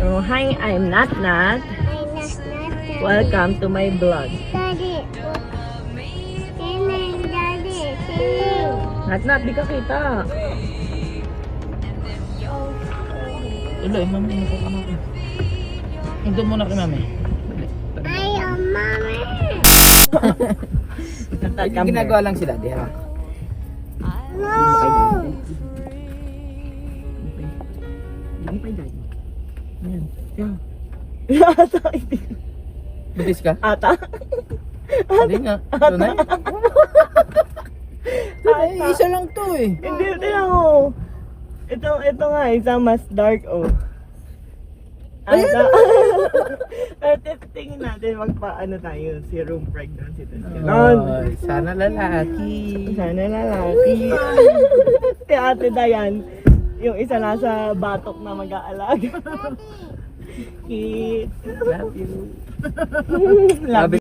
So, hi, I'm Nat. Welcome to my vlog. Daddy. Singing, Daddy. Singing. Nat, di ka kita. Ulo, mami, ano ka mami? Doon muna kay mami. Ay, mommy. Ginagawa lang sila, di ba? No. Ayan. Yeah. Butis ka? Ata. Hindi nga. Tunay? Tunay, isa lang to eh. Hindi, tingnan mo. Ito nga, isa mas dark, oh. Ata. Pero tingin natin, magpaano tayo, si room pregnancy test. Ay, sana lalaki. Sana lalaki. Si Ate Dayan, yung isa nasa batok na mag-aalaga. Cute. Love you. Love